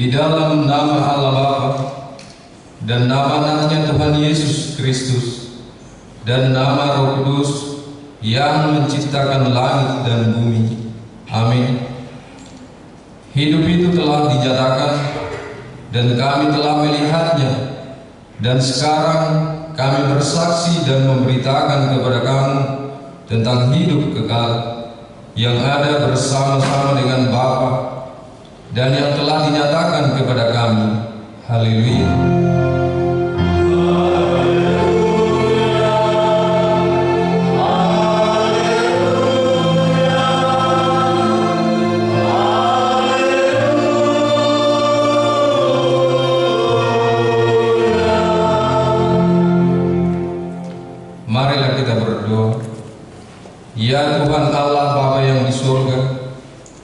di dalam nama Allah Bapa dan nama anaknya Tuhan Yesus Kristus dan nama Roh Kudus yang menciptakan langit dan bumi. Amin. Hidup itu telah dinyatakan dan kami telah melihatnya, dan sekarang kami bersaksi dan memberitakan kepada kamu tentang hidup kekal yang ada bersama-sama dengan Bapa dan yang telah dinyatakan kepada kami. Haleluya. Marilah kita berdoa. Ya Tuhan Allah Bapa yang di surga,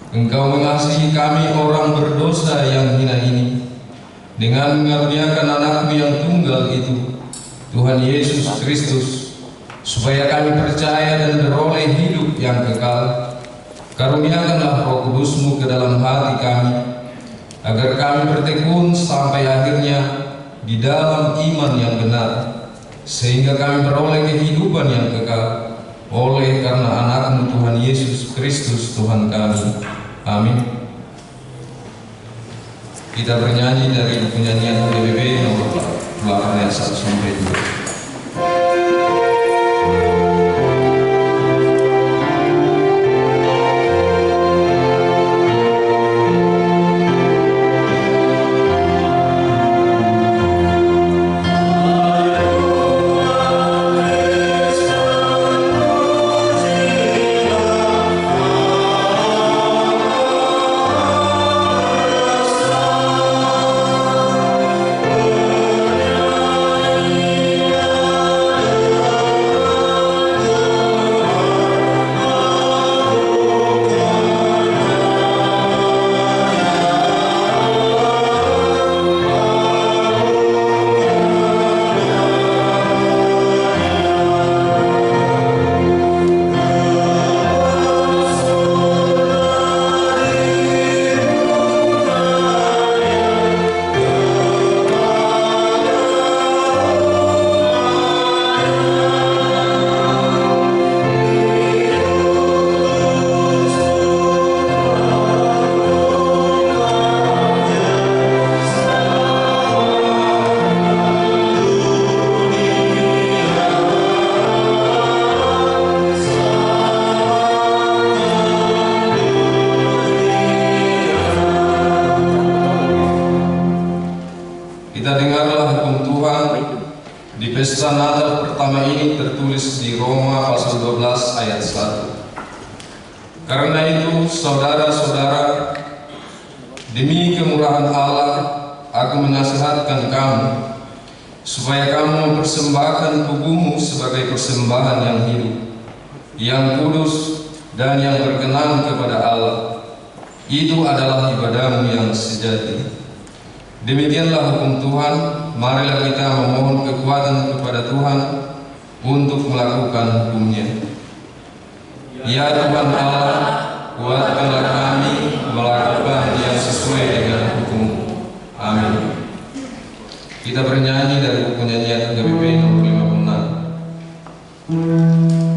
Engkau mengasihi kami orang berdosa yang hina ini dengan mengaruniakan anakmu yang tunggal itu, Tuhan Yesus Kristus, supaya kami percaya dan beroleh hidup yang kekal. Karuniakanlah Roh Kudus-Mu ke dalam hati kami, agar kami bertekun sampai akhirnya di dalam iman yang benar, sehingga kami beroleh kehidupan yang kekal oleh karena anakmu Tuhan Yesus Kristus Tuhan kami. Amin. Kita bernyanyi dari penyanyian PBB nomor 8 ayat 1 sampai 2. Pesta Natal pertama ini tertulis di Roma pasal 12 ayat 1. Karena itu, saudara-saudara, demi kemurahan Allah, aku menasihatkan kamu supaya kamu mempersembahkan tubuhmu sebagai persembahan yang hidup, yang kudus dan yang berkenan kepada Allah. Itu adalah ibadahmu yang sejati. Demikianlah hukum Tuhan. Marilah kita memohon kekuatan kepada Tuhan untuk melakukan hukumnya. Ya Tuhan Allah, kuatkanlah kami melakukan yang sesuai dengan hukum. Amin. Kita bernyanyi dari buku nyanyian KBP nomor 56.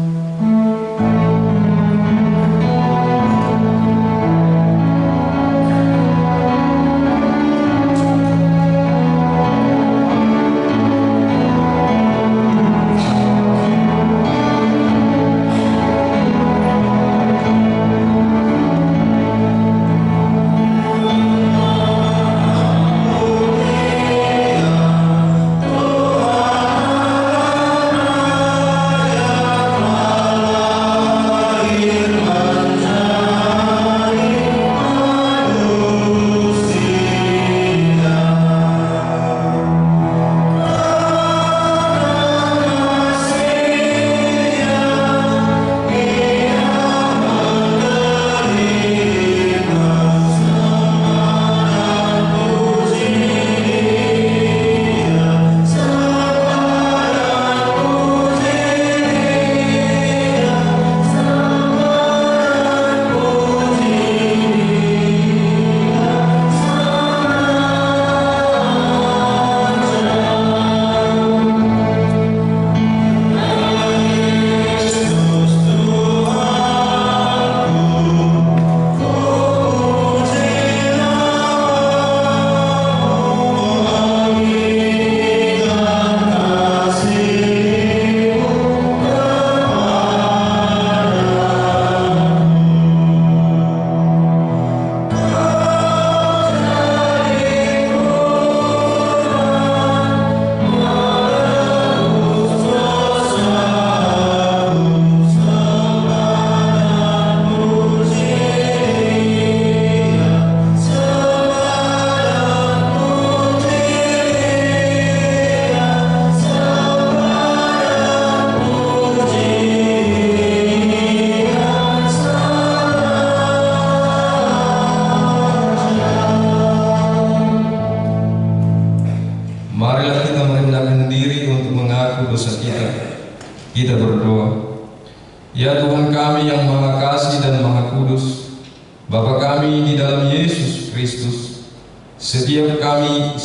Bapa kami di dalam Yesus Kristus, setiap kali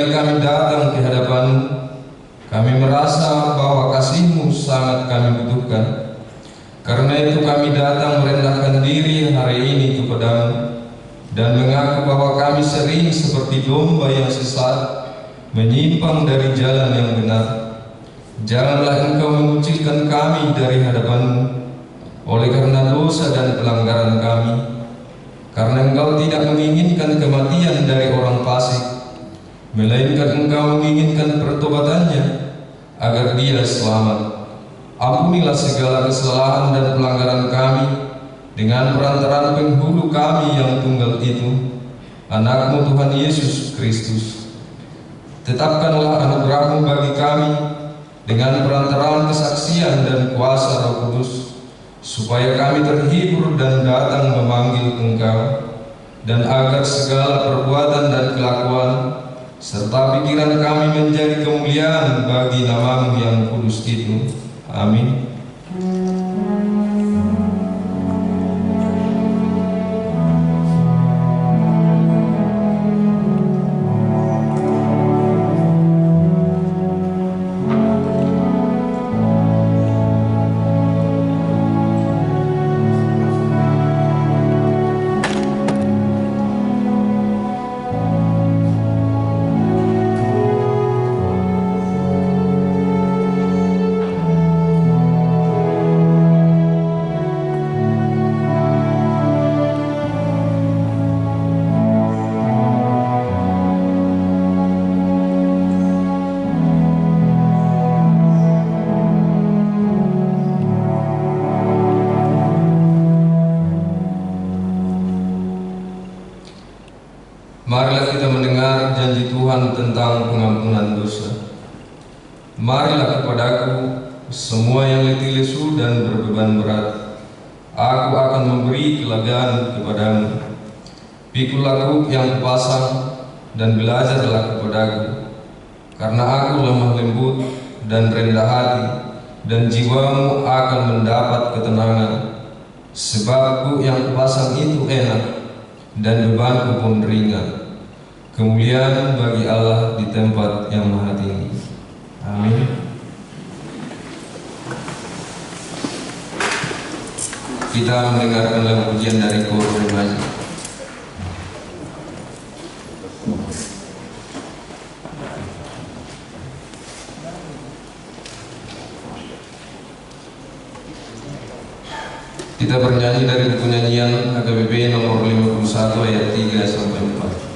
kami datang ke hadapan-Mu, kami merasa bahwa kasih-Mu sangat kami butuhkan. Karena itu kami datang merendahkan diri hari ini kepada-Mu dan mengaku bahwa kami sering seperti domba yang sesat, menyimpang dari jalan yang benar. Janganlah Engkau mengucilkan kami dari hadapan-Mu oleh karena dosa dan pelanggaran kami, karena Engkau tidak menginginkan kematian dari orang fasik, melainkan Engkau menginginkan pertobatannya agar dia selamat. Ampunilah segala kesalahan dan pelanggaran kami dengan perantaraan penghulu kami yang tunggal itu, Anak-Mu Tuhan Yesus Kristus. Tetapkanlah anugerah-Mu bagi kami dengan perantaraan kesaksian dan kuasa Roh Kudus, supaya kami terhibur dan datang memanggil Engkau, dan agar segala perbuatan dan kelakuan serta pikiran kami menjadi kemuliaan bagi nama-Mu yang kudus itu. Amin. Marilah kita mendengar janji Tuhan tentang pengampunan dosa. Marilah kepadaku semua yang letih lesu dan berbeban berat, aku akan memberi kelegaan kepadamu. Pikul aku yang kupasang dan belajarlah kepadaku, karena aku lemah lembut dan rendah hati, dan jiwamu akan mendapat ketenangan. Sebab aku yang kupasang itu enak, dan bebanku pun ringan. Kemuliaan bagi Allah di tempat yang maha tinggi. Amin. Kita mendengarkan lagu pujian dari Koor Remaja. Kita bernyanyi dari buku nyanyian HKBP nomor 51 ayat 3 sampai 4.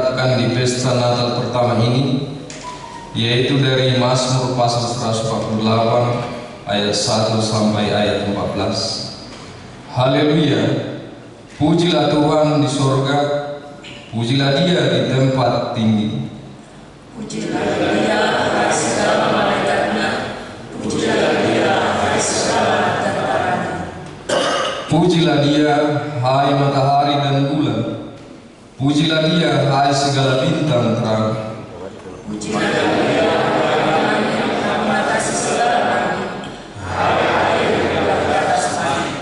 ditetapkan di pesta Natal pertama ini, yaitu dari Mazmur pasal 148 ayat 1 sampai ayat 14. Haleluya, pujilah Tuhan di sorga, pujilah Dia di tempat tinggi. Pujilah Dia, hai segala malaikatnya, pujilah Dia, hai segala tentaranya. Pujilah Dia, hai matahari dan bulan, pujilah Dia, hai segala bintang terang. Pujilah Dia, hai yang mengatasi segala langit, hai air yang di atas langit.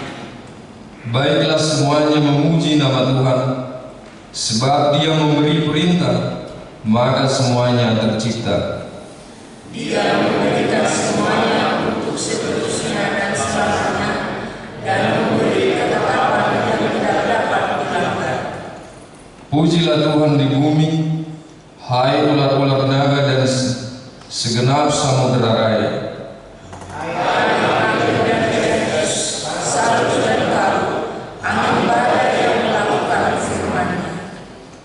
Baiklah semuanya memuji nama Tuhan, sebab Dia memberi perintah, maka semuanya tercipta. Dia memberikan semuanya untuk seterusnya dan selamanya, dan memberi ketetapan yang tidak dapat dilanggar. Pujilah Tuhan di bumi, hai ular-ular naga dan segenap samudera raya.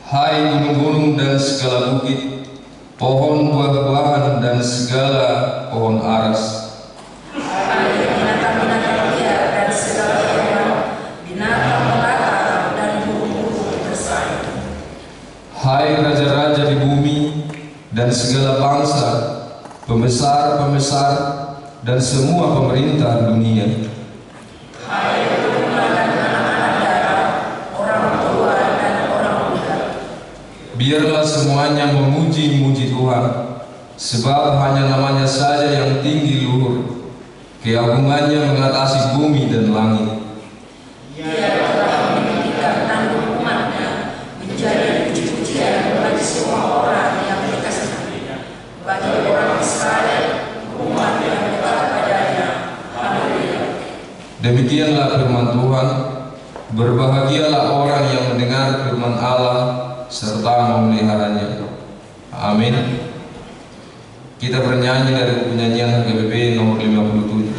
Hai gunung-gunung dan segala bukit, pohon buah-buahan dan segala pohon aras. Hai binatang-binatang liar dan segala hewan, binatang melata dan burung-burung bersayap. Hai raja-raja di bumi dan segala bangsa, pembesar-pembesar dan semua pemerintah dunia. Hai domba dan anak-anak darah, orang tua dan orang muda. Biarlah semuanya memuji-muji Tuhan, sebab hanya namanya saja yang tinggi luhur, keagungannya mengatasi bumi dan langit. Dia telah meninggikan tanggung umatnya menjadi puji-pujian bagi semua orang yang dikasihi, bagi orang Israel, umat yang dekat padanya. Haleluya. Demikianlah firman Tuhan. Berbahagialah orang yang mendengar firman Allah serta memeliharanya. Amin. Kita bernyanyi dari penyanyian HKBP nomor 57.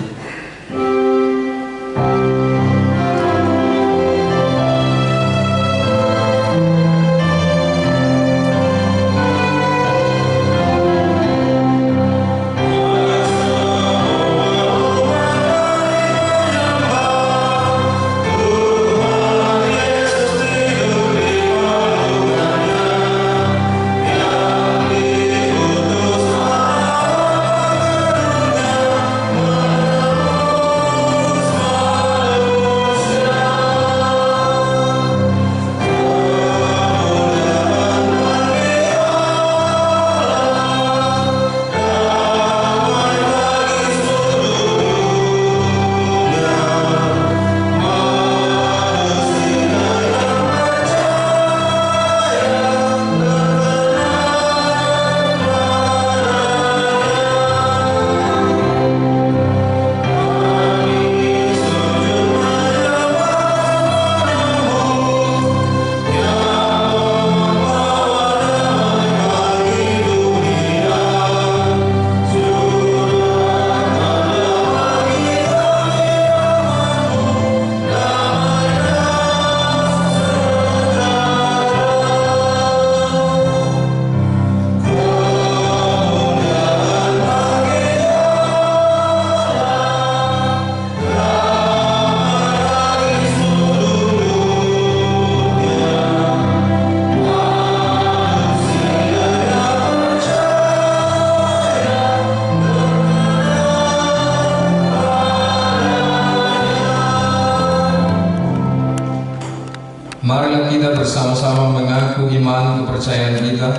Marilah kita bersama-sama mengaku iman kepercayaan kita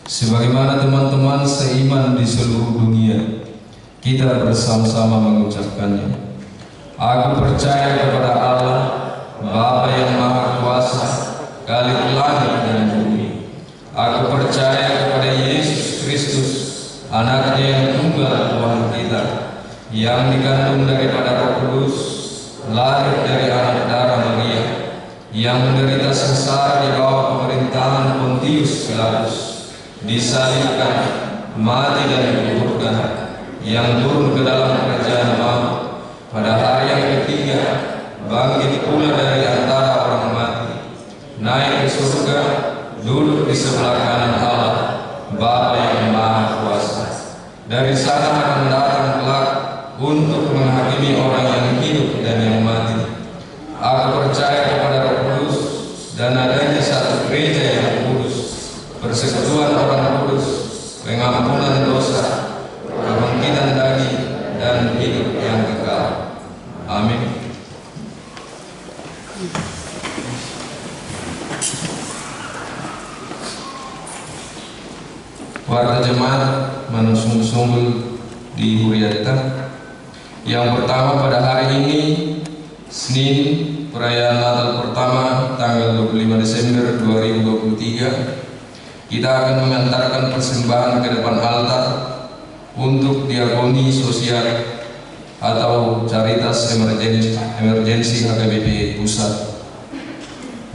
sebagaimana teman-teman seiman di seluruh dunia. Kita bersama-sama mengucapkannya. Aku percaya kepada Allah, Bapa yang Maha Kuasa, Khalik langit dan bumi. Aku percaya kepada Yesus Kristus, Anaknya yang tunggal Tuhan kita, yang dikandung daripada Roh Kudus, lahir dari anak darah Maria, yang menderita sengsara di bawah pemerintahan Pontius Pilatus, disalibkan, mati dan dikuburkan, yang turun ke dalam kerajaan maut, pada hari yang ketiga bangkit pula dari antara orang mati, naik ke surga, duduk di sebelah kanan Allah, Bapa yang Maha Kuasa. Dari sana akan datang kelak untuk menghakimi orang yang hidup dan yang mati. Aku percaya kepada Roh Kudus dan adanya satu gereja yang kudus, persekutuan orang kudus, pengampunan dosa, kebangkitan daging, dan hidup yang kekal. Amin. Warta jemaat menunggu-sungguh di Huriata. Yang pertama pada hari ini, Senin, perayaan Natal pertama tanggal 25 Desember 2023, kita akan mengantarkan persembahan ke depan altar untuk diakoni sosial atau Caritas Emergensi HKBP Pusat.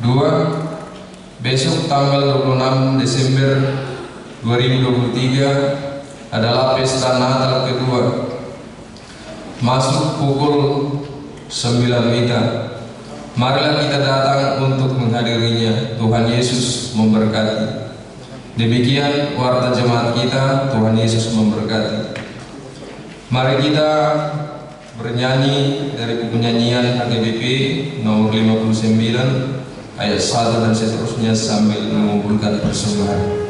2. Besok tanggal 26 Desember 2023 adalah pesta Natal kedua, masuk pukul 9 WITA. Marilah kita datang untuk menghadirinya. Tuhan Yesus memberkati. Demikian warta jemaat kita. Tuhan Yesus memberkati. Mari kita bernyanyi dari buku nyanyian HKBP nomor 59 ayat 1 dan seterusnya sambil mengumpulkan persembahan.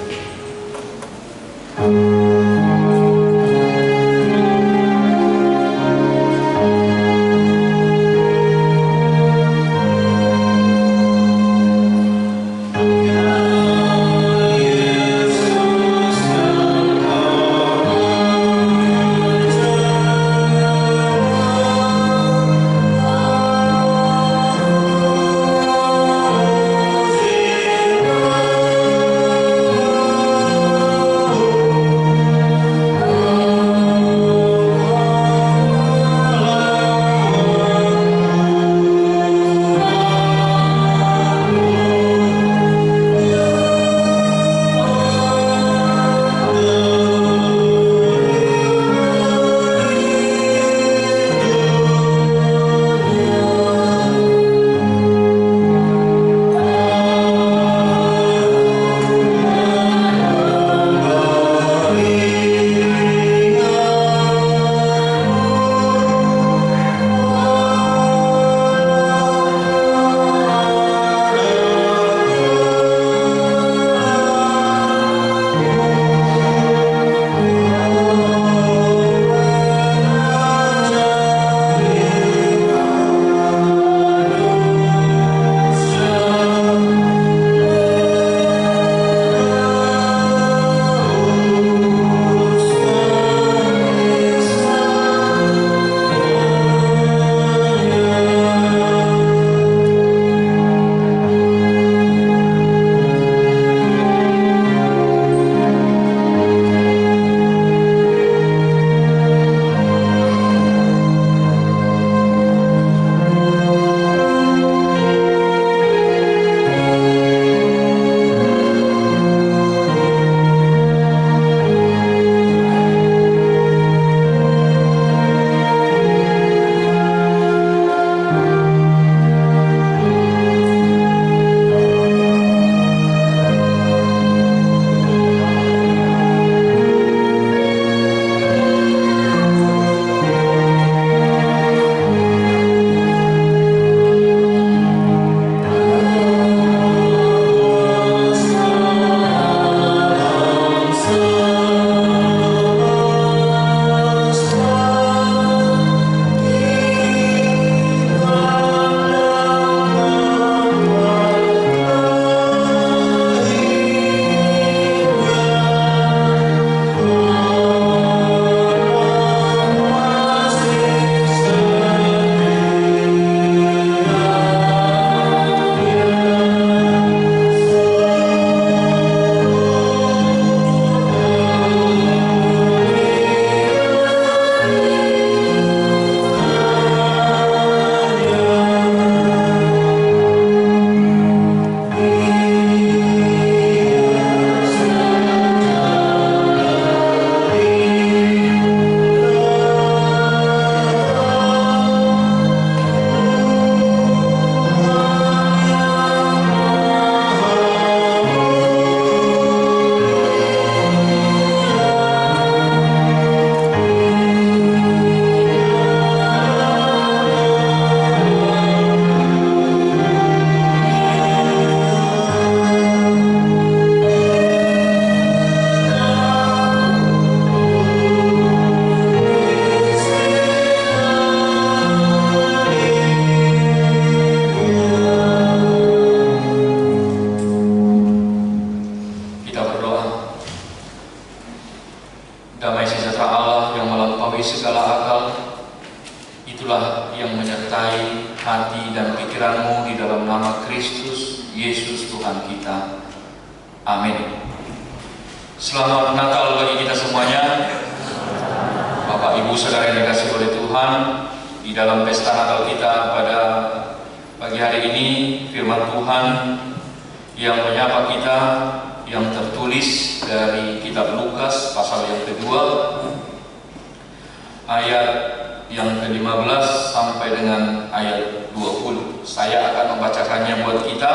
damai sejahtera Allah yang melampaui segala akal, itulah yang menyertai hati dan pikiranmu di dalam nama Kristus Yesus Tuhan kita. Amin. Selamat Natal bagi kita semuanya. Bapak Ibu Saudara yang dikasihi oleh Tuhan, di dalam pesta Natal kita pada pagi hari ini, firman Tuhan yang menyapa kita yang tertulis dari kitab Lukas pasal yang kedua ayat yang ke-15 sampai dengan ayat 20. Saya akan membacakannya buat kita.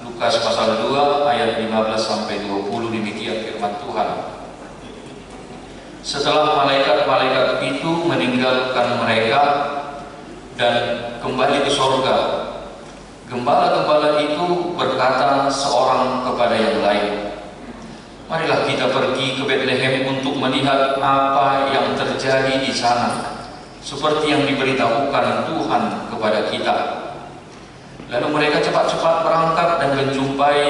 Lukas pasal 2 ayat 15 sampai 20, demikian firman Tuhan. Setelah malaikat-malaikat itu meninggalkan mereka dan kembali ke sorga, gembala-gembala itu berkata seorang kepada yang lain, "Marilah kita pergi ke Betlehem untuk melihat apa yang terjadi di sana, seperti yang diberitahukan Tuhan kepada kita." Lalu mereka cepat-cepat berangkat dan menjumpai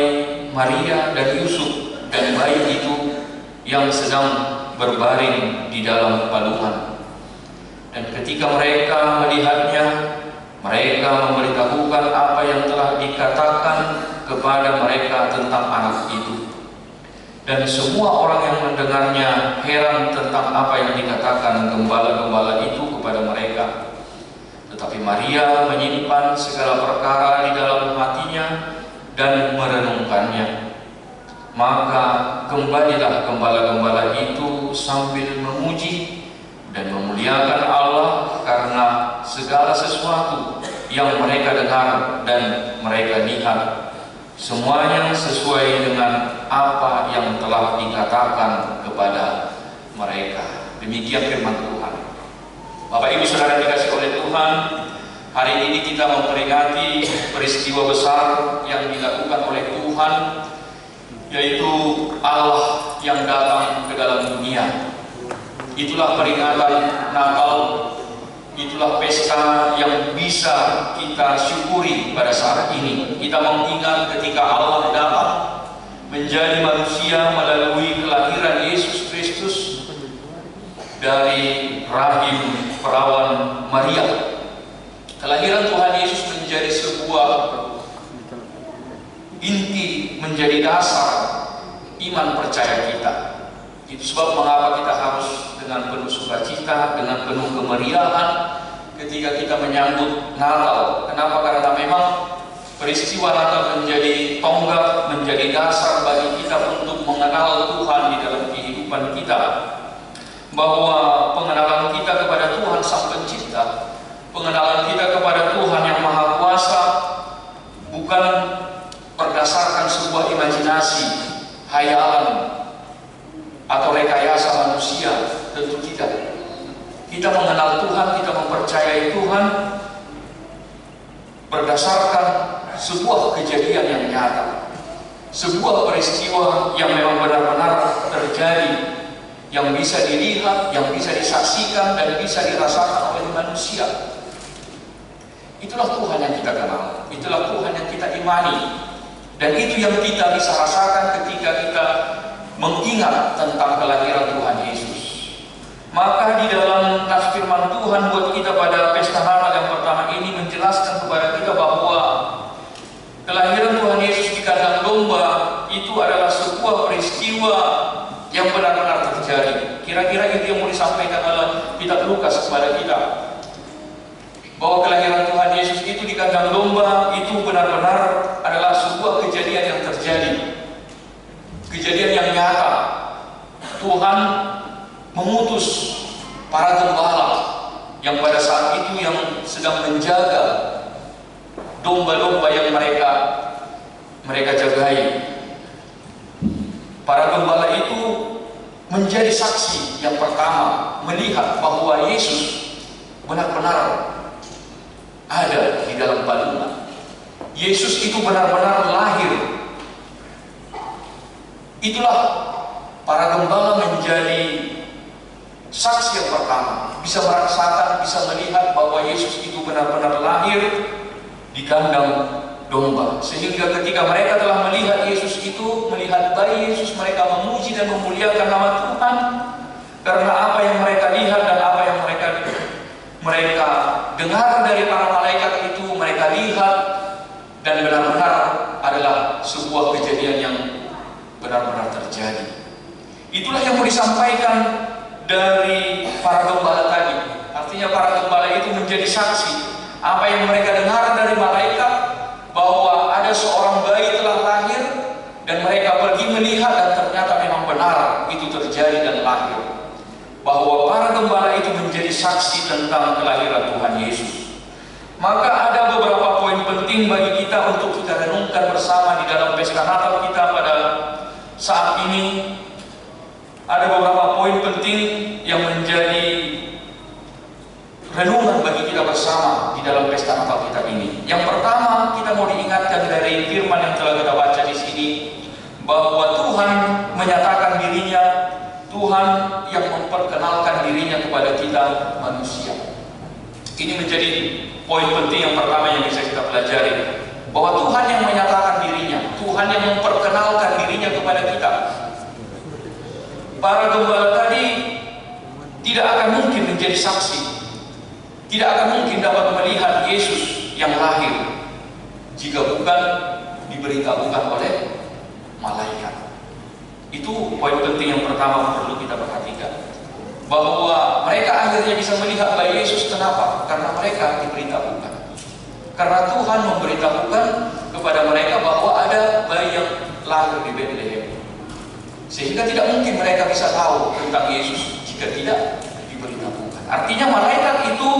Maria dan Yusuf dan bayi itu yang sedang berbaring di dalam palungan. Dan ketika mereka melihatnya, mereka memberitahukan apa yang telah dikatakan kepada mereka tentang anak itu. Dan semua orang yang mendengarnya heran tentang apa yang dikatakan gembala-gembala itu kepada mereka. Tetapi Maria menyimpan segala perkara di dalam hatinya dan merenungkannya. Maka kembalilah gembala-gembala itu sambil memuji dan memuliakan Allah karena segala sesuatu yang mereka dengar dan mereka lihat, semuanya sesuai dengan apa yang telah dikatakan kepada mereka. Demikian firman Tuhan. Bapak Ibu Saudara dikasihi oleh Tuhan, hari ini kita memperingati peristiwa besar yang dilakukan oleh Tuhan, yaitu Allah yang datang ke dalam dunia. Itulah peringatan Natal, itulah pesta yang bisa kita syukuri pada saat ini. Kita mengingat ketika Allah datang menjadi manusia melalui kelahiran Yesus Kristus dari rahim perawan Maria. Kelahiran Tuhan Yesus menjadi sebuah inti, menjadi dasar iman percaya kita. Itu sebab mengapa kita harus dengan penuh sukacita, dengan penuh kemeriahan ketika kita menyambut Natal. Kenapa? Karena memang peristiwa Natal menjadi tonggak, menjadi dasar bagi kita untuk mengenal Tuhan di dalam kehidupan kita. Bahwa pengenalan kita kepada Tuhan Sang Pencipta, pengenalan kita kepada Tuhan yang Maha Kuasa, bukan berdasarkan sebuah imajinasi, hayalan, atau rekayasa manusia. Tentu tidak. Kita mengenal Tuhan, kita mempercayai Tuhan berdasarkan sebuah kejadian yang nyata, sebuah peristiwa yang memang benar-benar terjadi, yang bisa dilihat, yang bisa disaksikan dan bisa dirasakan oleh manusia. Itulah Tuhan yang kita kenal, itulah Tuhan yang kita imani, dan itu yang kita bisa rasakan ketika kita mengingat tentang kelahiran Tuhan Yesus. Maka di dalam nas firman Tuhan buat kita pada pesta Natal yang pertama ini menjelaskan kepada kita bahwa kelahiran Tuhan Yesus di kandang domba itu adalah sebuah peristiwa yang benar-benar terjadi. Kira-kira itu yang mau disampaikan oleh kitab Lukas kepada kita, bahwa kelahiran Tuhan Yesus itu di kandang domba itu benar-benar adalah sebuah kejadian yang terjadi, kejadian yang nyata. Tuhan mengutus para gembala yang pada saat itu yang sedang menjaga domba-domba yang mereka jagai. Para gembala itu menjadi saksi yang pertama melihat bahwa Yesus benar-benar ada di dalam palungan. Yesus itu benar-benar lahir. Itulah para gembala menjadi saksi yang pertama, bisa merasakan, bisa melihat bahwa Yesus itu benar-benar lahir di kandang domba. Sehingga ketika mereka telah melihat Yesus itu, melihat bayi Yesus, mereka memuji dan memuliakan nama Tuhan. Karena apa yang mereka lihat dan apa yang mereka dengar dari para malaikat itu, mereka lihat dan benar-benar adalah sebuah kejadian yang benar-benar terjadi. Itulah yang mau disampaikan dari para gembala tadi. Artinya para gembala itu menjadi saksi apa yang mereka dengar dari malaikat, bahwa ada seorang bayi telah lahir, dan mereka pergi melihat dan ternyata memang benar itu terjadi dan lahir. Bahwa para gembala itu menjadi saksi tentang kelahiran Tuhan Yesus. Maka ada beberapa poin penting bagi kita untuk kita renungkan bersama di dalam pesta Natal kita pada saat ini. Ada beberapa poin penting yang menjadi renungan bagi kita bersama di dalam pesta Natal kita ini. Yang pertama, kita mau diingatkan dari firman yang telah kita baca di sini, bahwa Tuhan menyatakan dirinya, Tuhan yang memperkenalkan dirinya kepada kita manusia. Ini menjadi poin penting yang pertama yang bisa kita pelajari, bahwa Tuhan yang menyatakan dirinya, Tuhan yang memperkenalkan dirinya kepada kita. Para gembala tadi tidak akan mungkin menjadi saksi, tidak akan mungkin dapat melihat Yesus yang lahir jika bukan diberitahukan oleh malaikat. Itu poin penting yang pertama perlu kita perhatikan, bahwa mereka akhirnya bisa melihat bayi Yesus. Kenapa? Karena mereka diberitahukan. Karena Tuhan memberitahukan kepada mereka bahwa ada bayi yang lahir di Bethlehem, sehingga tidak mungkin mereka bisa tahu tentang Yesus jika tidak diberitahukan. Artinya malaikat itu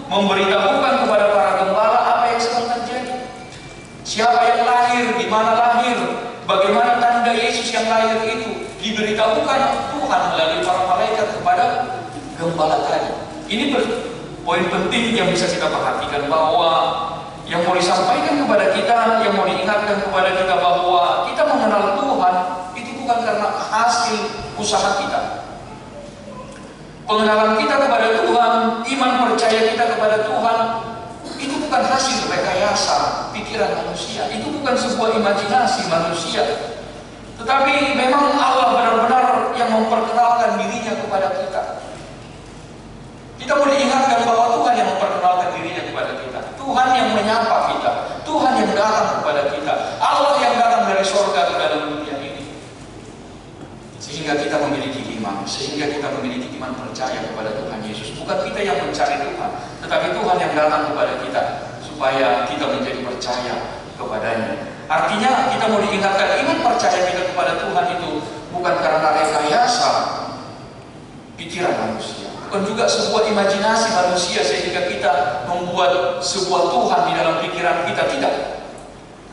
memberitahukan kepada para gembala apa yang sedang terjadi, siapa yang lahir, di mana lahir, bagaimana tanda Yesus yang lahir itu, diberitahukan Tuhan melalui para malaikat kepada gembala tadi. Ini poin penting yang bisa kita perhatikan, bahwa yang mau disampaikan kepada kita, yang mau diingatkan kepada kita, bahwa kita mengenal Tuhan itu bukan karena hasil usaha kita. Pengenalan kita kepada Tuhan, iman percaya kita kepada Tuhan, itu bukan hasil rekayasa pikiran manusia, itu bukan sebuah imajinasi manusia, tetapi memang Allah benar-benar yang memperkenalkan dirinya kepada kita. Kita mau diingatkan bahwa Tuhan yang memperkenalkan dirinya kepada kita, Tuhan yang menyapa kita, Tuhan yang datang kepada kita, Allah yang datang dari surga ke dalam dunia ini, sehingga kita memiliki iman, sehingga kita memiliki iman percaya kepada Tuhan Yesus. Bukan kita yang mencari Tuhan, tetapi Tuhan yang datang kepada kita supaya kita menjadi percaya kepadanya. Artinya kita mau diingatkan, iman percaya kita kepada Tuhan itu bukan karena rekayasa pikiran manusia, bukan juga sebuah imajinasi manusia sehingga kita membuat sebuah Tuhan di dalam pikiran kita, tidak.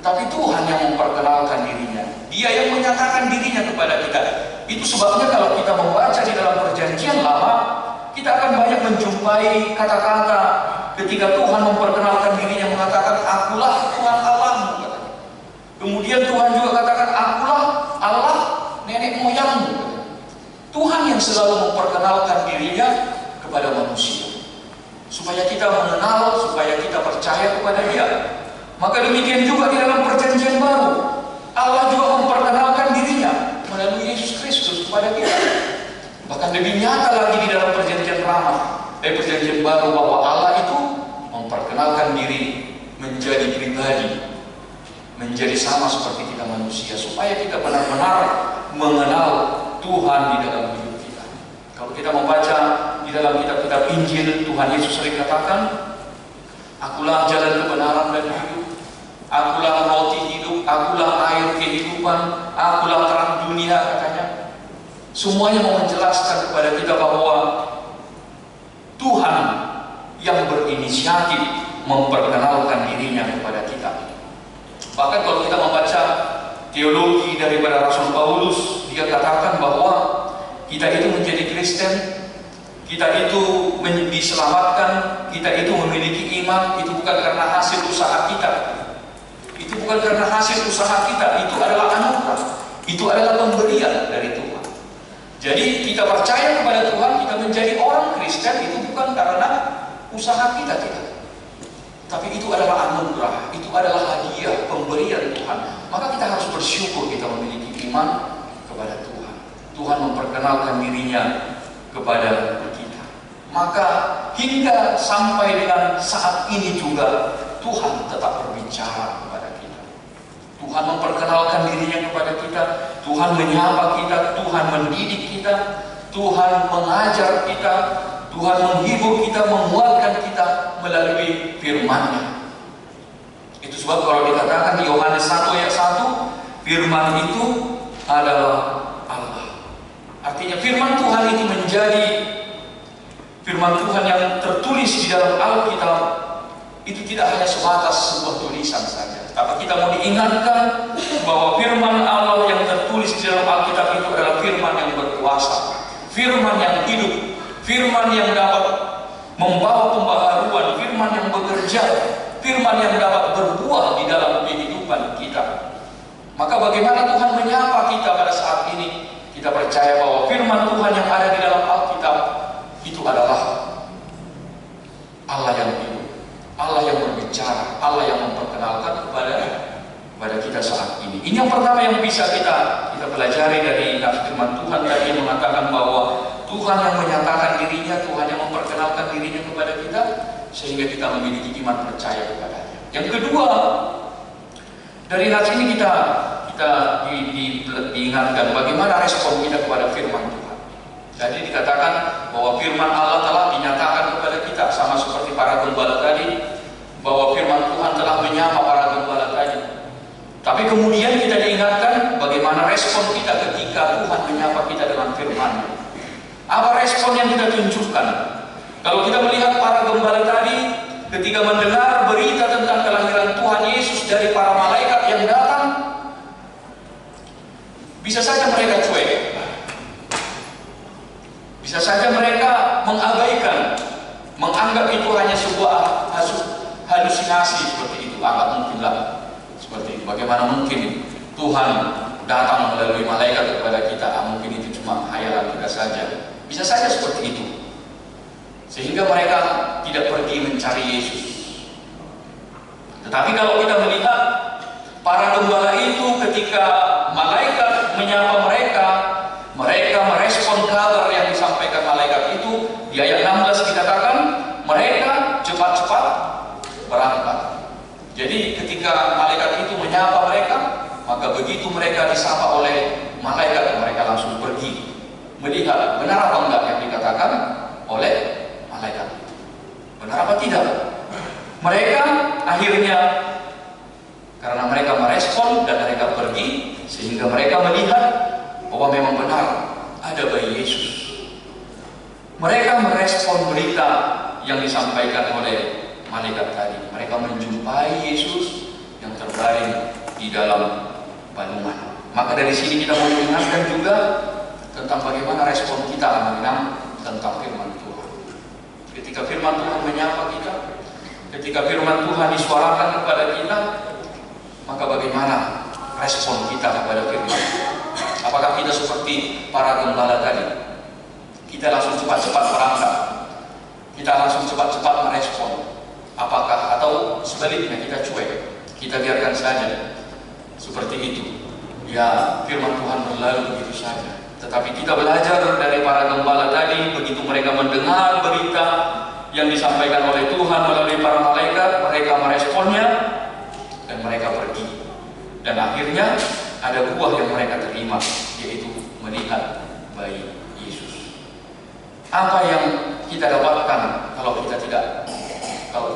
Tapi Tuhan yang memperkenalkan dirinya, Dia yang menyatakan dirinya kepada kita. Itu sebabnya kalau kita membaca di dalam Perjanjian Lama, kita akan banyak menjumpai kata-kata ketika Tuhan memperkenalkan dirinya, mengatakan, "Akulah Tuhan Allahmu." Kemudian Tuhan juga katakan, "Akulah Allah nenek moyangmu." Tuhan yang selalu memperkenalkan dirinya kepada manusia, supaya kita mengenal, supaya kita percaya kepada Dia. Maka demikian juga di dalam Perjanjian Baru, Allah juga memperkenalkan dirinya melalui Yesus Kristus kepada kita. Bahkan lebih nyata lagi di dalam Perjanjian Lama, Perjanjian Baru, bahwa Allah itu memperkenalkan diri menjadi pribadi, menjadi sama seperti kita manusia, supaya kita benar-benar mengenal Tuhan di dalam hidup kita. Kalau kita membaca di dalam kitab-kitab Injil, Tuhan Yesus sering katakan, "Akulah jalan kebenaran dan hidup, Akulah roti hidup, Akulah air kehidupan, Akulah terang dunia," katanya. Semuanya mau menjelaskan kepada kita bahwa Tuhan yang berinisiatif memperkenalkan dirinya kepada kita. Bahkan kalau kita membaca teologi daripada Rasul Paulus, dia katakan bahwa kita itu menjadi Kristen, kita itu diselamatkan, kita itu memiliki iman, itu bukan karena hasil usaha kita. Itu bukan karena hasil usaha kita, itu adalah anugerah, itu adalah pemberian dari Tuhan. Jadi kita percaya kepada Tuhan, kita menjadi orang Kristen, itu bukan karena usaha kita, tidak. Tapi itu adalah anugerah, itu adalah hadiah, pemberian Tuhan. Maka kita harus bersyukur kita memiliki iman kepada Tuhan. Tuhan memperkenalkan dirinya kepada kita. Maka hingga sampai dengan saat ini juga Tuhan tetap berbicara kepada kita. Tuhan memperkenalkan dirinya kepada kita, Tuhan menyapa kita, Tuhan mendidik kita, Tuhan mengajar kita, Tuhan menghibur kita, menguatkan kita melalui firman-Nya. Itu sebab kalau dikatakan di Yohanes 1 ayat 1, firman itu adalah Allah. Artinya firman Tuhan itu menjadi firman Tuhan yang tertulis di dalam Alkitab. Itu tidak hanya sebatas sebuah tulisan saja, tapi kita mau diingatkan bahwa firman Allah yang tertulis di dalam Alkitab itu adalah firman yang berkuasa, firman yang hidup, firman yang dapat membawa pembaharuan, firman yang bekerja, firman yang dapat berbuah di dalam kehidupan kita. Maka bagaimana Tuhan menyapa kita pada saat ini? Kita percaya bahwa firman Tuhan yang ada di dalam Alkitab itu adalah Allah yang hidup, Allah yang berbicara, Allah yang memperkenalkan kepada kita saat ini. Ini yang pertama yang bisa kita pelajari dari firman Tuhan tadi, yang mengatakan bahwa Tuhan yang menyatakan dirinya, Tuhan yang memperkenalkan dirinya kepada kita, sehingga kita memiliki iman percaya kepadanya. Yang kedua, dari nats ini kita diingatkan bagaimana respon kita kepada firman Tuhan. Jadi dikatakan bahwa firman Allah telah dinyatakan kepada kita, sama seperti para gembala tadi, bahwa firman Tuhan telah menyapa para gembala tadi. Tapi kemudian kita diingatkan bagaimana respon kita ketika Tuhan menyapa kita dengan firman-Nya. Apa respon yang kita tunjukkan? Kalau kita melihat para gembala tadi, ketika mendengar berita tentang kelahiran Tuhan Yesus dari para malaikat yang datang, bisa saja mereka cuek, bisa saja mereka mengabaikan, menganggap itu hanya sebuah halusinasi seperti itu. Agak mungkinlah seperti itu. Bagaimana mungkin Tuhan datang melalui malaikat kepada kita? Mungkin itu cuma khayalan kita saja. Bisa saja seperti itu. Sehingga mereka tidak pergi mencari Yesus. Tetapi kalau kita melihat para gembala itu, ketika malaikat menyapa mereka, mereka merespon kabar yang disampaikan malaikat itu. Di ayat 16 dikatakan mereka cepat-cepat berangkat. Jadi ketika malaikat itu menyapa mereka, maka begitu mereka disapa oleh malaikat, mereka langsung pergi melihat benar apa enggak yang dikatakan oleh malaikat itu. Benar apa tidak? Mereka akhirnya, karena mereka merespon dan mereka pergi, sehingga mereka melihat bahwa memang benar ada bayi Yesus. Mereka merespon berita yang disampaikan oleh malaikat tadi. Mereka menjumpai Yesus yang terbaring di dalam balungan. Maka dari sini kita mau mengingatkan juga tentang bagaimana respon kita tentang firman Tuhan. Ketika firman Tuhan menyapa kita, ketika firman Tuhan disuarakan kepada kita, maka bagaimana respon kita kepada firman Tuhan? Apakah kita seperti para gembala tadi? Kita langsung cepat-cepat berangkat, kita langsung cepat-cepat merespon. Apakah atau sebaliknya kita cuek, kita biarkan saja seperti itu? Ya, firman Tuhan berlalu begitu saja. Tetapi kita belajar dari para gembala tadi, begitu mereka mendengar berita yang disampaikan oleh Tuhan melalui para malaikat, mereka meresponnya dan mereka pergi. Dan akhirnya ada buah yang mereka terima, yaitu melihat bayi Yesus. Apa yang kita dapatkan kalau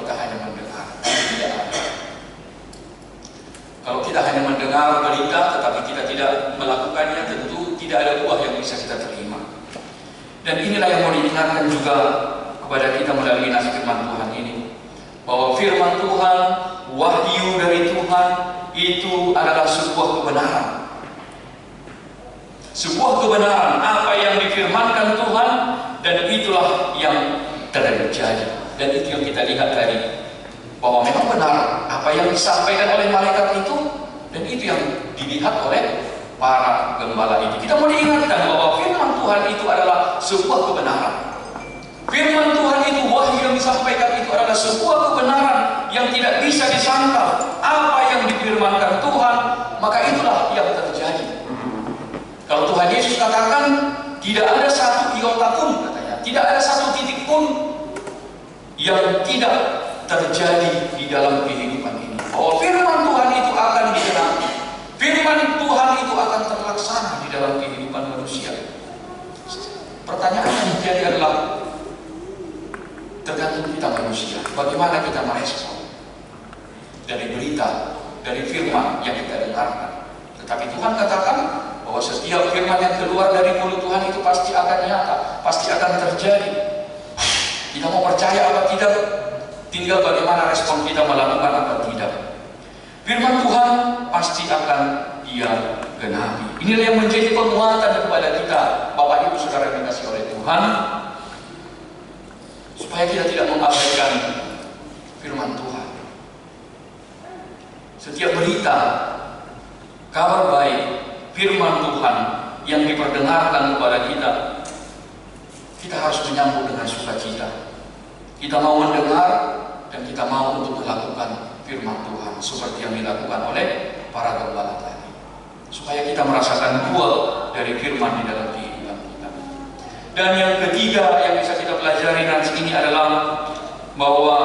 kita hanya mendengar? Tidak ada. Kalau kita hanya mendengar berita tetapi kita tidak melakukannya, tentu tidak ada buah yang bisa kita terima. Dan inilah yang mau diingatkan juga kepada kita melalui nats firman Tuhan ini, bahwa firman Tuhan, wahyu dari Tuhan itu adalah sebuah kebenaran. Sebuah kebenaran apa yang difirmankan Tuhan, dan itulah yang terjadi. Dan itu yang kita lihat tadi, bahwa memang benar apa yang disampaikan oleh malaikat itu, dan itu yang dilihat oleh para gembala itu. Kita mau diingatkan bahwa firman Tuhan itu adalah sebuah kebenaran. Firman Tuhan itu, wahyu yang disampaikan itu adalah sebuah kebenaran yang tidak bisa disangkal. Apa yang difirmankan Tuhan, maka itulah yang terjadi. Kalau Tuhan Yesus katakan, tidak ada satu iota pun Tidak ada satu titik pun yang tidak terjadi di dalam kehidupan ini. Bahwa firman Tuhan itu akan digenapi. Firman Tuhan itu akan terlaksana di dalam kehidupan manusia. Pertanyaan yang menjadi adalah tergantung kita manusia. Bagaimana kita merespon dari berita, dari firman yang kita dengarkan. Tetapi Tuhan katakan bahwa setiap firman yang keluar dari mulut Tuhan itu pasti akan nyata, pasti akan terjadi. Kita mau percaya apa tidak, tinggal bagaimana respon kita melakukan apa tidak. Firman Tuhan pasti akan Dia genapi. Inilah yang menjadi penguatan kepada kita, Bapak Ibu Saudara yang dikasihi oleh Tuhan, supaya kita tidak mengabaikan firman Tuhan. Setiap berita, kabar baik, firman Tuhan yang diperdengarkan kepada kita, kita harus menyambut dengan sukacita. Kita mau mendengar dan kita mau untuk melakukan firman Tuhan seperti yang dilakukan oleh para gembala tadi, supaya kita merasakan buah dari firman di dalam kehidupan kita. Dan yang ketiga yang bisa kita pelajari nanti ini adalah bahwa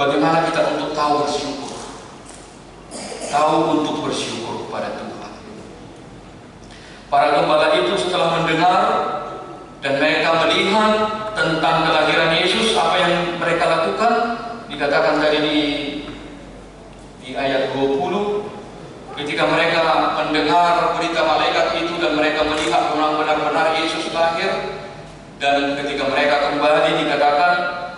bagaimana kita untuk tahu bersyukur, tahu untuk bersyukur kepada Tuhan. Para gembala itu setelah mendengar dan mereka melihat tentang kelahiran Yesus, apa yang mereka lakukan, dikatakan tadi di ayat 20, ketika mereka mendengar berita malaikat itu dan mereka melihat memang benar-benar Yesus lahir, dan ketika mereka kembali dikatakan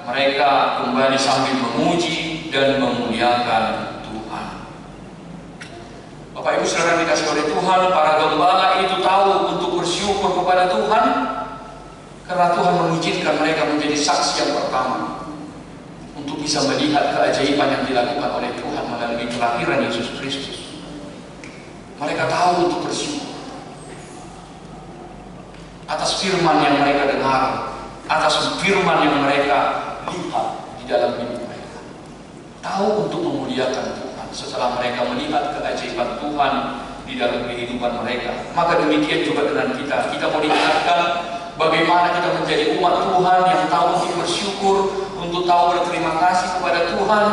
mereka kembali sambil memuji dan memuliakan Tuhan. Bapak Ibu Saudara dikasihi oleh Tuhan, para gembala itu tahu untuk bersyukur kepada Tuhan karena Tuhan mengizinkan mereka menjadi saksi yang pertama untuk bisa melihat keajaiban yang dilakukan oleh Tuhan melalui kelahiran Yesus Kristus. Mereka tahu untuk bersyukur atas firman yang mereka dengar, atas firman yang mereka lihat di dalam hidup mereka. Tahu untuk memuliakan Tuhan setelah mereka melihat keajaiban Tuhan di dalam kehidupan mereka. Maka demikian juga dengan kita. Kita mau diingatkan bagaimana kita menjadi umat Tuhan yang tahu untuk bersyukur, untuk tahu berterima kasih kepada Tuhan.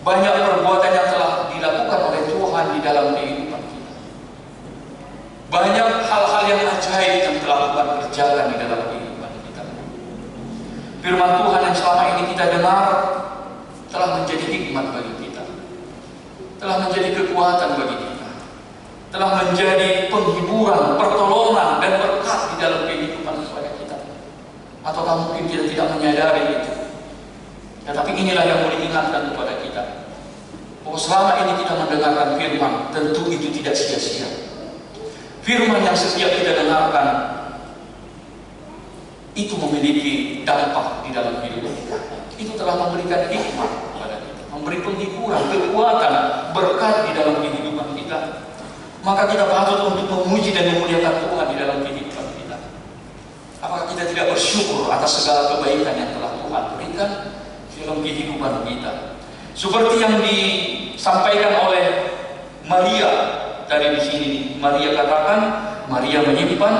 Banyak perbuatan yang telah dilakukan oleh Tuhan di dalam kehidupan kita. Banyak hal-hal yang ajaib yang telah Tuhan kerjakan di dalam kehidupan kita. Firman Tuhan yang selama ini kita dengar telah menjadi hikmat bagi kita, telah menjadi kekuatan bagi kita, telah menjadi penghiburan, pertolongan dan berkat di dalam kehidupan kepada kita. Ataukah mungkin kita tidak menyadari itu? Tetapi inilah yang mau diingatkan kepada kita, bahwa selama ini kita mendengarkan firman, tentu itu tidak sia-sia. Firman yang setiap kita dengarkan itu memiliki dampak di dalam hidup kita. Itu telah memberikan hikmat kepada kita, memberi penghiburan, kekuatan, berkat di dalam kehidupan kita. Maka kita patut untuk memuji dan memuliakan Tuhan di dalam kehidupan kita. Apakah kita tidak bersyukur atas segala kebaikan yang telah Tuhan berikan dalam kehidupan kita? Seperti yang disampaikan oleh Maria tadi di sini. Maria katakan, Maria menyimpan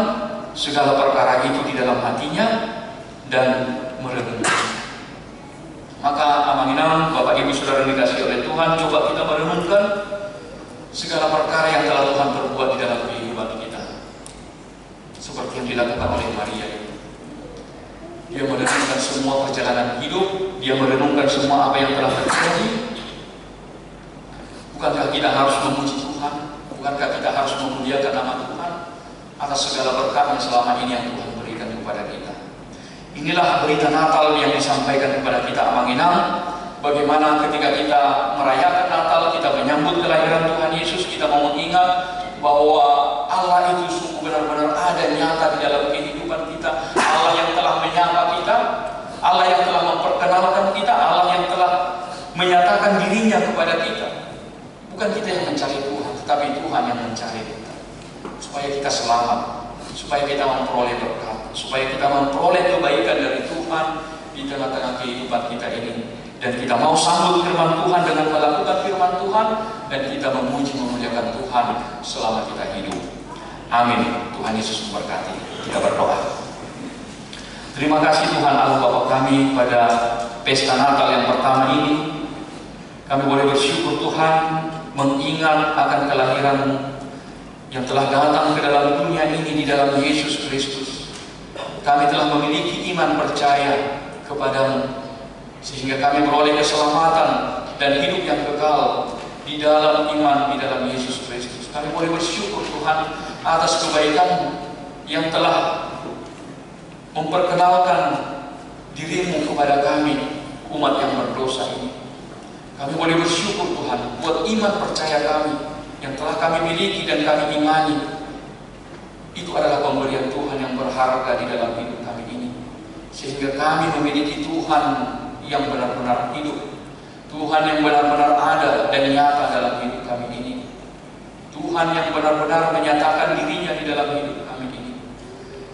segala perkara itu di dalam hatinya dan merenungkan. Maka amanginam Bapak Ibu Saudara yang dikasihi oleh Tuhan, coba kita merenungkan segala perkara yang telah Tuhan perbuat di dalam kehidupan kita, seperti yang dilakukan oleh Maria itu. Dia merenungkan semua perjalanan hidup, dia merenungkan semua apa yang telah terjadi. Bukankah kita harus memuji Tuhan? Bukankah kita harus memuliakan nama Tuhan atas segala berkat yang selama ini yang Tuhan berikan kepada kita? Inilah berita Natal yang disampaikan kepada kita amanginam. Bagaimana ketika kita merayakan Natal, kita menyambut kelahiran Tuhan Yesus, kita mau mengingat bahwa Allah itu sungguh benar-benar ada nyata di dalam kehidupan kita. Allah yang telah menyapa kita, Allah yang telah memperkenalkan kita, Allah yang telah menyatakan dirinya kepada kita. Bukan kita yang mencari Tuhan, tetapi Tuhan yang mencari kita, supaya kita selamat, supaya kita memperoleh berkat, supaya kita memperoleh kebaikan dari Tuhan di tengah-tengah kehidupan kita ini. Dan kita mau sambut firman Tuhan dengan melakukan firman Tuhan, dan kita memuji memuliakan Tuhan selama kita hidup. Amin. Tuhan Yesus memberkati. Kita berdoa. Terima kasih Tuhan Allah Bapa kami pada pesta Natal yang pertama ini. Kami boleh bersyukur Tuhan mengingat akan kelahiran-Mu yang telah datang ke dalam dunia ini di dalam Yesus Kristus. Kami telah memiliki iman percaya kepada-Mu sehingga kami beroleh keselamatan dan hidup yang kekal di dalam iman di dalam Yesus Kristus. Kami boleh bersyukur Tuhan atas kebaikan-Mu yang telah memperkenalkan diri-Mu kepada kami, umat yang berdosa ini. Kami boleh bersyukur Tuhan buat iman percaya kami yang telah kami miliki dan kami imani. Itu adalah pemberian Tuhan yang berharga di dalam hidup kami ini. Sehingga kami memiliki Tuhan yang benar-benar hidup, Tuhan yang benar-benar ada dan nyata dalam hidup kami ini, Tuhan yang benar-benar menyatakan dirinya di dalam hidup kami ini.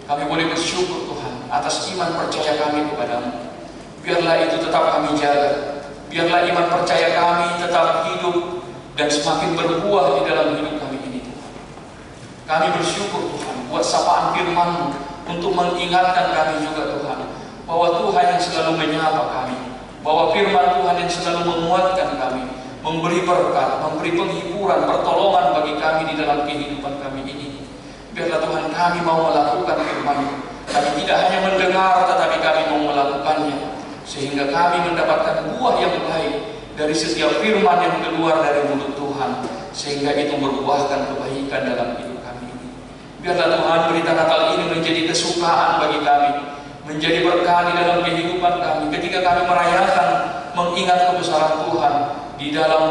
Kami boleh bersyukur Tuhan atas iman percaya kami kepada-Mu. Biarlah itu tetap kami jaga, biarlah iman percaya kami tetap hidup dan semakin berbuah di dalam hidup kami ini Tuhan. Kami bersyukur Tuhan buat sapaan firman-Mu untuk mengingatkan kami juga Tuhan bahwa Tuhan yang selalu menyapa kami, bahwa firman Tuhan yang selalu menguatkan kami, memberi berkat, memberi penghiburan, pertolongan bagi kami di dalam kehidupan kami ini. Biarlah Tuhan kami mau melakukan firman-Mu. Kami tidak hanya mendengar, tetapi kami mau melakukannya, sehingga kami mendapatkan buah yang baik dari setiap firman yang keluar dari mulut Tuhan, sehingga itu membuahkan kebaikan dalam hidup kami ini. Biarlah Tuhan berita Natal ini menjadi kesukaan bagi kami, menjadi berkah di dalam kehidupan kami ketika kami merayakan, mengingat kebesaran Tuhan di dalam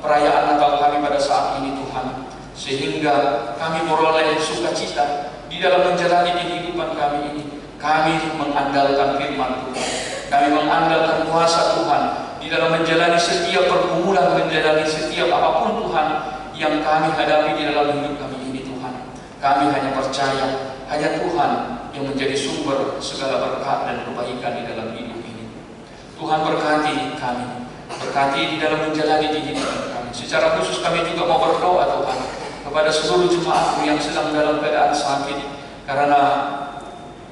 perayaan Natal kami pada saat ini Tuhan, sehingga kami beroleh sukacita di dalam menjalani kehidupan kami ini. Kami mengandalkan firman Tuhan, kami mengandalkan kuasa Tuhan di dalam menjalani setiap pergumulan, menjalani setiap apapun Tuhan yang kami hadapi di dalam hidup kami ini Tuhan. Kami hanya percaya hanya Tuhan yang menjadi sumber segala berkat dan kebaikan di dalam hidup ini. Tuhan berkati kami, berkati di dalam menjalani kehidupan kami. Secara khusus kami juga mau berdoa Tuhan kepada seluruh jemaat yang sedang dalam keadaan sakit, karena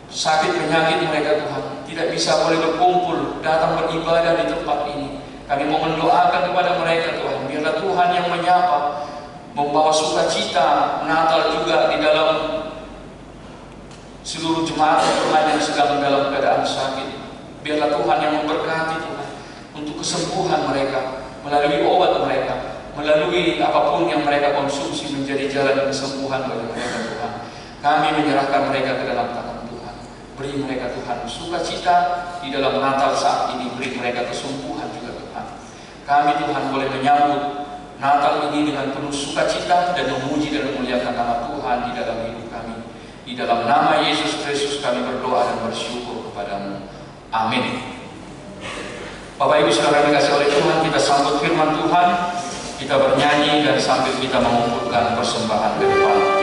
sakit penyakit mereka Tuhan tidak bisa boleh berkumpul datang beribadah di tempat ini. Kami mau mendoakan kepada mereka Tuhan, biarlah Tuhan yang menyapa, membawa sukacita Natal juga di dalam seluruh jemaat Tuhan yang sedang dalam keadaan sakit. Biarlah Tuhan yang memberkati Tuhan untuk kesembuhan mereka, melalui obat mereka, melalui apapun yang mereka konsumsi menjadi jalan kesembuhan bagi mereka Tuhan. Kami menyerahkan mereka ke dalam tangan Tuhan. Beri mereka Tuhan sukacita di dalam Natal saat ini, beri mereka kesembuhan juga Tuhan. Kami Tuhan boleh menyambut Natal ini dengan penuh sukacita dan memuji dan memuliakan nama Tuhan di dalam hidup kami. Di dalam nama Yesus Kristus kami berdoa dan bersyukur kepada-Mu. Amin. Bapak Ibu saudara dikasihi oleh Tuhan, kita sambut firman Tuhan, kita bernyanyi dan sambil kita mengumpulkan persembahan ke depan. Amen.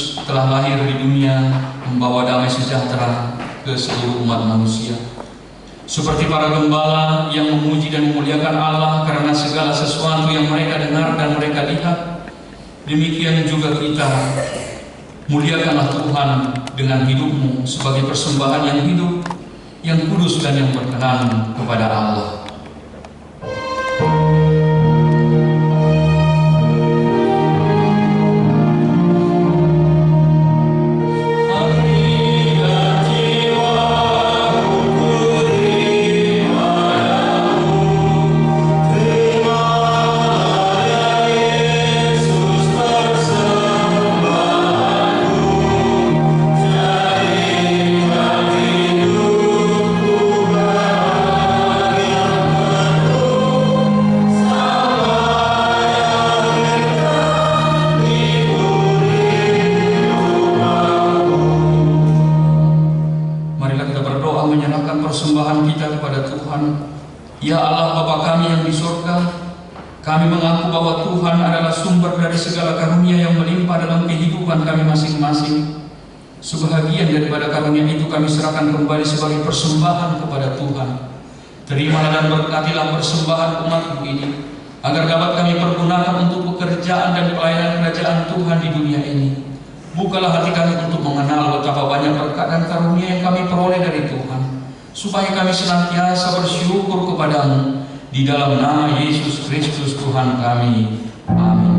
Kristus telah lahir di dunia membawa damai sejahtera ke seluruh umat manusia. Seperti para gembala yang memuji dan memuliakan Allah karena segala sesuatu yang mereka dengar dan mereka lihat, demikian juga kita. Muliakanlah Tuhan dengan hidupmu sebagai persembahan yang hidup, yang kudus dan yang berkenan kepada Allah. Persembahan kita kepada Tuhan. Ya Allah Bapa kami yang di surga, kami mengaku bahwa Tuhan adalah sumber dari segala karunia yang melimpah dalam kehidupan kami masing-masing. Sebahagian daripada karunia itu kami serahkan kembali sebagai persembahan kepada Tuhan. Terimalah dan berkatilah persembahan umat-Mu ini, agar dapat kami pergunakan untuk pekerjaan dan pelayanan kerajaan Tuhan di dunia ini. Bukalah hati kami untuk mengenal betapa banyak berkat dan karunia yang kami peroleh dari Tuhan, supaya kami senantiasa bersyukur kepadamu di dalam nama Yesus Kristus Tuhan kami. Amin.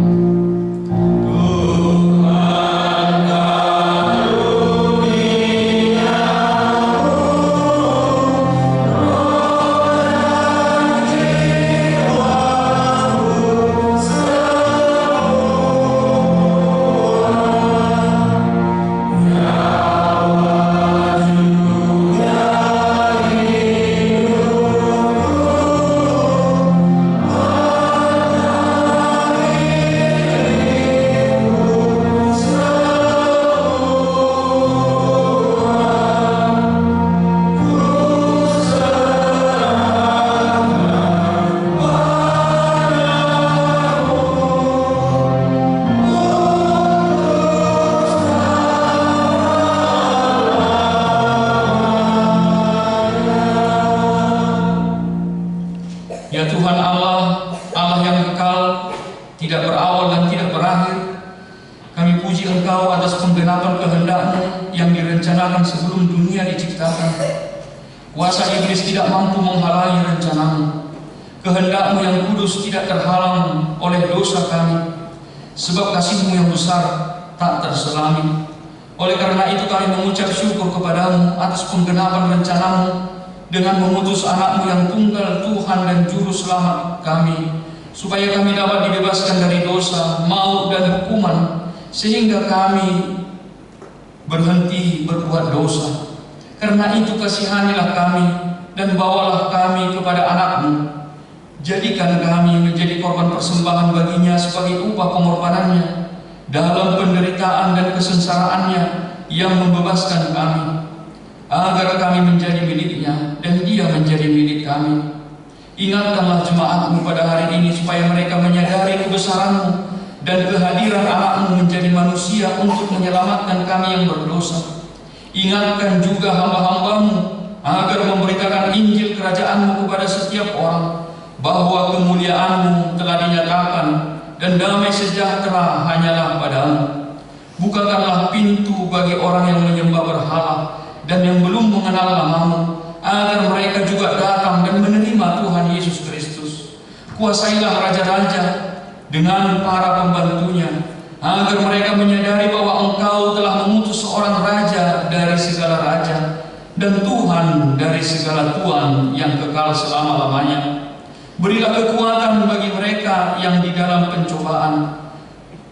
Ya Tuhan Allah, Allah yang kekal, tidak berawal dan tidak berakhir, kami puji Engkau atas penggenapan kehendak-Mu yang direncanakan sebelum dunia diciptakan. Kuasa iblis tidak mampu menghalangi rencana-Mu. Kehendak-Mu yang kudus tidak terhalang oleh dosa kami, sebab kasih-Mu yang besar tak terselami. Oleh karena itu kami mengucap syukur kepadamu atas penggenapan rencana-Mu dengan mengutus anak-Mu yang tunggal, Tuhan dan Juru Selamat kami, supaya kami dapat dibebaskan dari dosa, maut dan hukuman, sehingga kami berhenti berbuat dosa. Karena itu kasihanilah kami dan bawalah kami kepada anak-Mu. Jadikan kami menjadi korban persembahan baginya sebagai upah pengorbanannya dalam penderitaan dan kesengsaraannya yang membebaskan kami, agar kami menjadi miliknya dan dia menjadi milik kami. Ingatkanlah jemaat-Mu pada hari ini supaya mereka menyadari kebesaran-Mu dan kehadiran anak-Mu menjadi manusia untuk menyelamatkan kami yang berdosa. Ingatkan juga hamba-hamba-Mu agar memberitakan Injil kerajaan-Mu kepada setiap orang, bahwa kemuliaan-Mu telah dinyatakan dan damai sejahtera hanyalah padamu. Bukakanlah pintu bagi orang yang menyembah berhala dan yang belum mengenal nama-Mu, agar mereka juga datang dan menerima Tuhan Yesus Kristus. Kuasailah raja-raja dengan para pembantunya, agar mereka menyadari bahwa Engkau telah mengutus seorang raja dari segala raja dan Tuhan dari segala Tuhan yang kekal selama-lamanya. Berilah kekuatan bagi mereka yang di dalam pencobaan,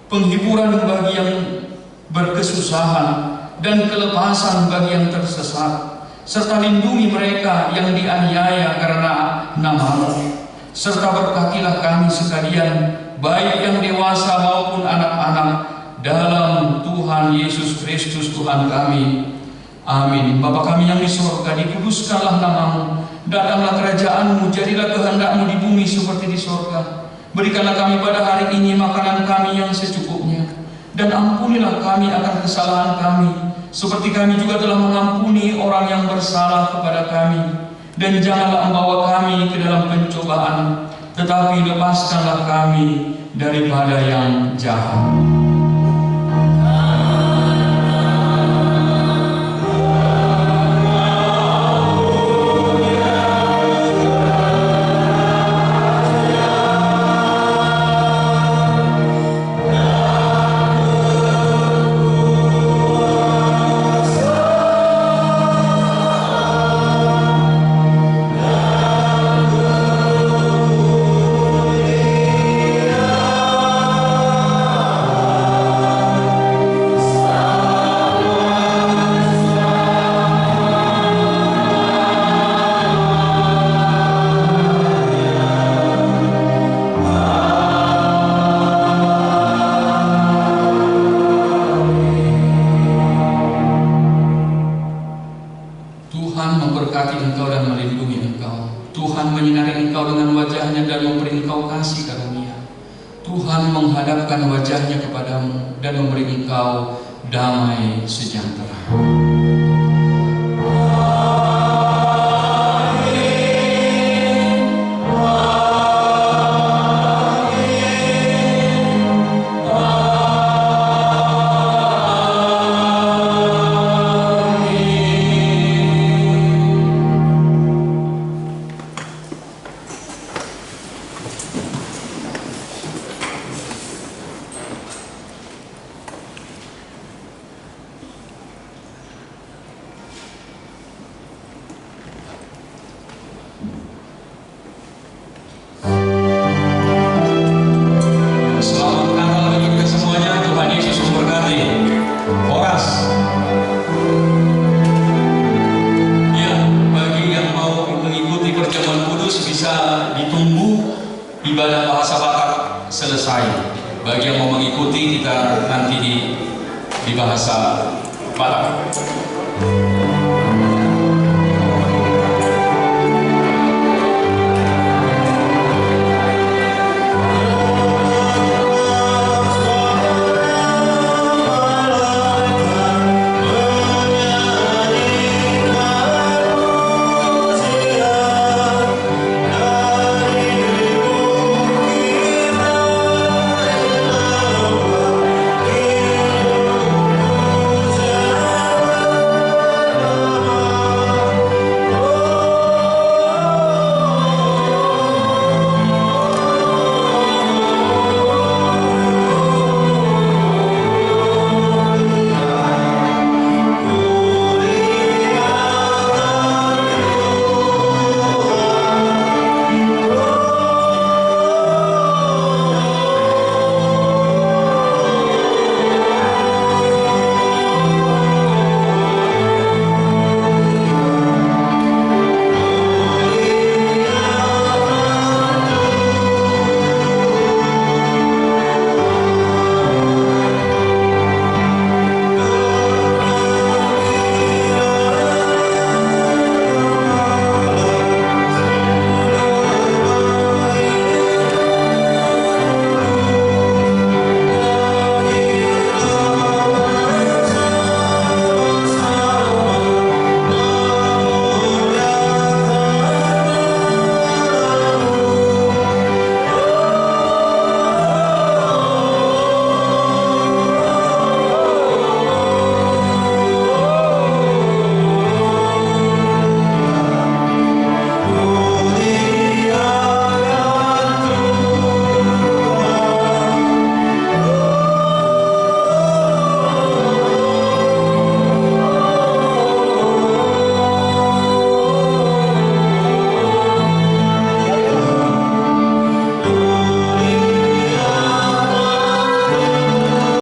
penghiburan bagi yang berkesusahan, dan kelepasan bagi yang tersesat, serta lindungi mereka yang dianiaya karena nama-Mu. Serta berkatilah kami sekalian, baik yang dewasa maupun anak-anak, dalam Tuhan Yesus Kristus Tuhan kami. Amin. Bapa kami yang di surga, dikuduskanlah nama-Mu, datanglah kerajaan-Mu, jadilah kehendak-Mu di bumi seperti di surga. Berikanlah kami pada hari ini makanan kami yang secukupnya, Dan ampunilah kami akan kesalahan kami, seperti kami juga telah mengampuni orang yang bersalah kepada kami. Dan janganlah membawa kami ke dalam pencobaan, tetapi lepaskanlah kami daripada yang jahat. Tuhan memberkati engkau dan melindungi engkau. Tuhan menyinari engkau dengan wajahnya dan memberi engkau kasih karunia. Tuhan menghadapkan wajahnya kepadamu dan memberi engkau damai sejahtera. Ibadah bahasa Batak selesai. Bagi yang mau mengikuti, kita nanti di bahasa Batak.